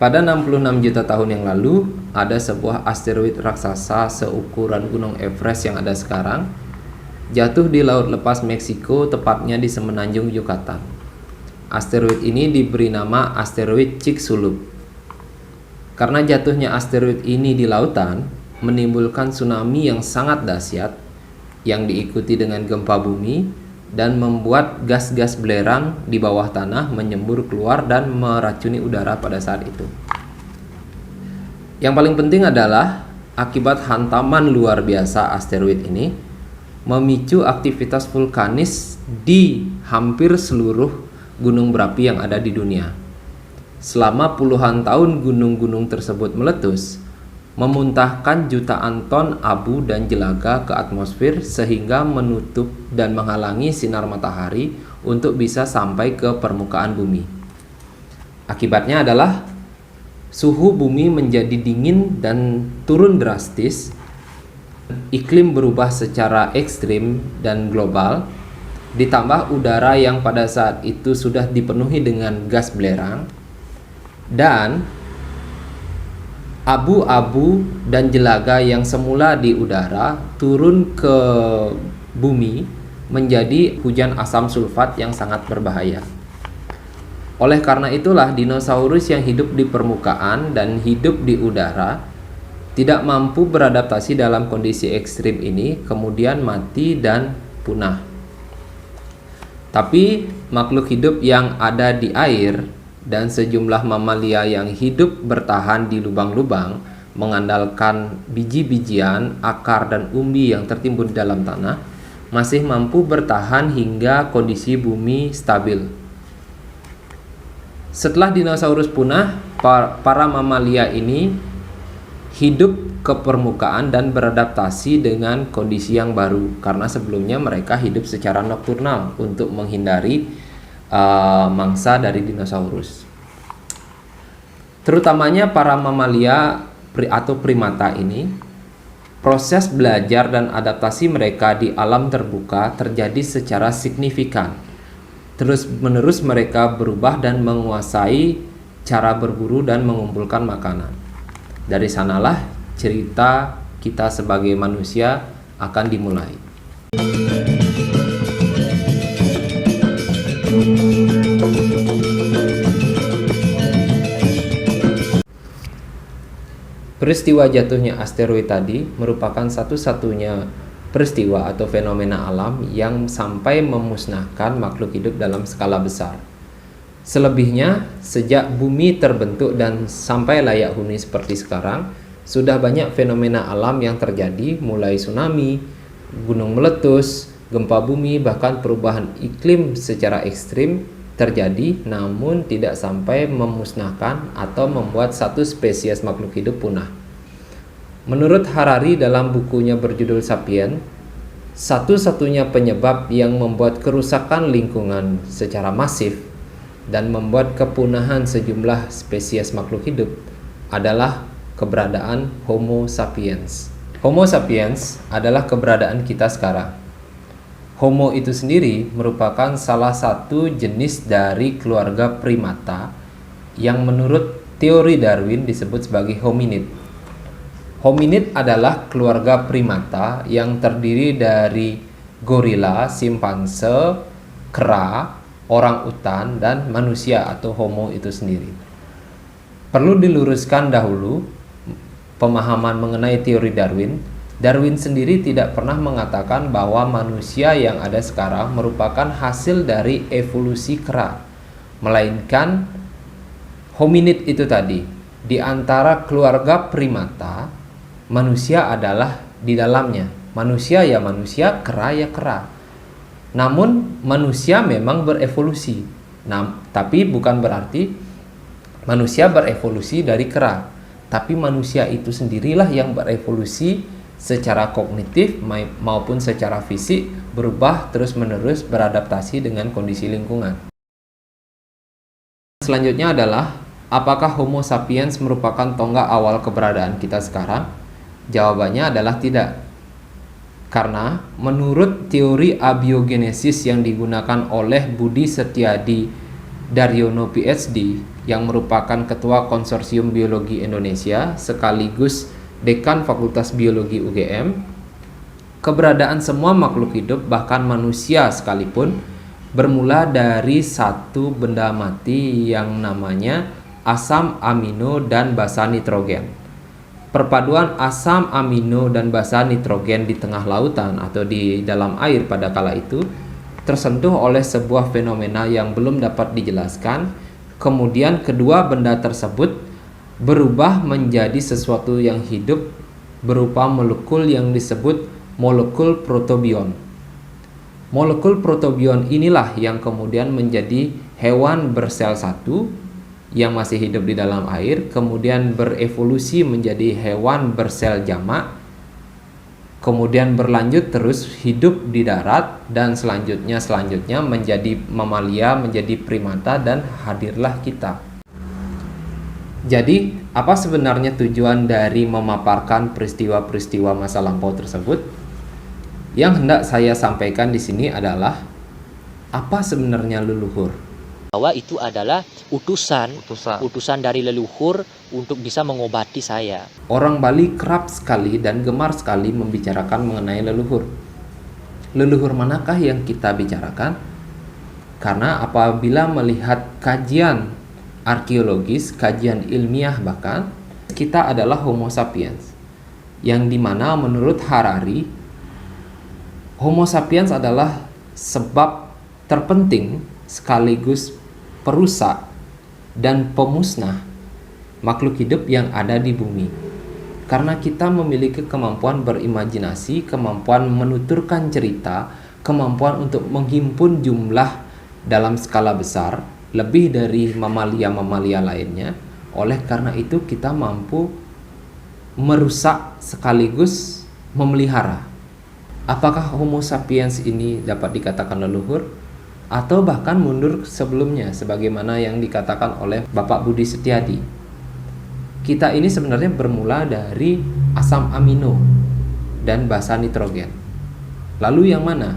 Pada 66 juta tahun yang lalu, ada sebuah asteroid raksasa seukuran Gunung Everest yang ada sekarang, jatuh di Laut Lepas Meksiko, tepatnya di semenanjung Yucatan. Asteroid ini diberi nama asteroid Chicxulub. Karena jatuhnya asteroid ini di lautan, menimbulkan tsunami yang sangat dahsyat, yang diikuti dengan gempa bumi, dan membuat gas-gas belerang di bawah tanah menyembur keluar dan meracuni udara pada saat itu. Yang paling penting adalah akibat hantaman luar biasa asteroid ini memicu aktivitas vulkanis di hampir seluruh gunung berapi yang ada di dunia. Selama puluhan tahun gunung-gunung tersebut meletus, memuntahkan jutaan ton abu dan jelaga ke atmosfer sehingga menutup dan menghalangi sinar matahari untuk bisa sampai ke permukaan bumi. Akibatnya adalah suhu bumi menjadi dingin dan turun drastis, iklim berubah secara ekstrim dan global, ditambah udara yang pada saat itu sudah dipenuhi dengan gas belerang, dan abu-abu dan jelaga yang semula di udara turun ke bumi menjadi hujan asam sulfat yang sangat berbahaya. Oleh karena itulah dinosaurus yang hidup di permukaan dan hidup di udara tidak mampu beradaptasi dalam kondisi ekstrim ini, kemudian mati dan punah. Tapi makhluk hidup yang ada di air dan sejumlah mamalia yang hidup bertahan di lubang-lubang mengandalkan biji-bijian, akar, dan umbi yang tertimbun di dalam tanah masih mampu bertahan hingga kondisi bumi stabil. Setelah dinosaurus punah, para mamalia ini hidup ke permukaan dan beradaptasi dengan kondisi yang baru karena sebelumnya mereka hidup secara nokturnal untuk menghindari mangsa dari dinosaurus. Terutamanya para mamalia atau primata ini, proses belajar dan adaptasi mereka di alam terbuka terjadi secara signifikan. Terus-menerus mereka berubah dan menguasai cara berburu dan mengumpulkan makanan. Dari sanalah cerita kita sebagai manusia akan dimulai. Peristiwa jatuhnya asteroid tadi merupakan satu-satunya peristiwa atau fenomena alam yang sampai memusnahkan makhluk hidup dalam skala besar. Selebihnya, sejak bumi terbentuk dan sampai layak huni seperti sekarang, sudah banyak fenomena alam yang terjadi, mulai tsunami, gunung meletus, gempa bumi, bahkan perubahan iklim secara ekstrim terjadi, namun tidak sampai memusnahkan atau membuat satu spesies makhluk hidup punah. Menurut Harari dalam bukunya berjudul Sapiens, satu-satunya penyebab yang membuat kerusakan lingkungan secara masif dan membuat kepunahan sejumlah spesies makhluk hidup adalah keberadaan Homo sapiens. Homo sapiens adalah keberadaan kita sekarang. Homo itu sendiri merupakan salah satu jenis dari keluarga primata yang menurut teori Darwin disebut sebagai hominid. Hominid adalah keluarga primata yang terdiri dari gorila, simpanse, kera, orang utan, dan manusia atau Homo itu sendiri. Perlu diluruskan dahulu pemahaman mengenai teori Darwin. Darwin sendiri tidak pernah mengatakan bahwa manusia yang ada sekarang merupakan hasil dari evolusi kera, melainkan hominid itu tadi. Di antara keluarga primata, manusia adalah di dalamnya. Manusia ya manusia, kera ya kera. Namun manusia memang berevolusi. Tapi bukan berarti manusia berevolusi dari kera. Tapi manusia itu sendirilah yang berevolusi secara kognitif maupun secara fisik, berubah terus-menerus beradaptasi dengan kondisi lingkungan. Selanjutnya adalah, apakah Homo sapiens merupakan tonggak awal keberadaan kita sekarang? Jawabannya adalah tidak. Karena menurut teori abiogenesis yang digunakan oleh Budi Setiadi Daryono PhD, yang merupakan Ketua Konsorsium Biologi Indonesia sekaligus Dekan Fakultas Biologi UGM, keberadaan semua makhluk hidup, bahkan manusia sekalipun, bermula dari satu benda mati yang namanya asam amino dan basa nitrogen. Perpaduan asam amino dan basa nitrogen di tengah lautan atau di dalam air pada kala itu tersentuh oleh sebuah fenomena yang belum dapat dijelaskan. Kemudian kedua benda tersebut berubah menjadi sesuatu yang hidup berupa molekul yang disebut molekul protobion. Molekul protobion inilah yang kemudian menjadi hewan bersel satu yang masih hidup di dalam air, kemudian berevolusi menjadi hewan bersel jamak, kemudian berlanjut terus hidup di darat, dan selanjutnya menjadi mamalia, menjadi primata, dan hadirlah kita. Jadi, apa sebenarnya tujuan dari memaparkan peristiwa-peristiwa masa lampau tersebut? Yang hendak saya sampaikan di sini adalah apa sebenarnya leluhur? Bahwa itu adalah utusan dari leluhur untuk bisa mengobati saya. Orang Bali kerap sekali dan gemar sekali membicarakan mengenai leluhur. Leluhur manakah yang kita bicarakan? Karena apabila melihat kajian arkeologis, kajian ilmiah bahkan, kita adalah Homo sapiens. Yang dimana menurut Harari, Homo sapiens adalah sebab terpenting sekaligus perusak dan pemusnah makhluk hidup yang ada di bumi. Karena kita memiliki kemampuan berimajinasi, kemampuan menuturkan cerita, kemampuan untuk menghimpun jumlah dalam skala besar, lebih dari mamalia-mamalia lainnya. Oleh karena itu kita mampu merusak sekaligus memelihara. Apakah Homo sapiens ini dapat dikatakan leluhur? Atau bahkan mundur sebelumnya sebagaimana yang dikatakan oleh Bapak Budi Setiadi. Kita ini sebenarnya bermula dari asam amino dan basa nitrogen. Lalu yang mana?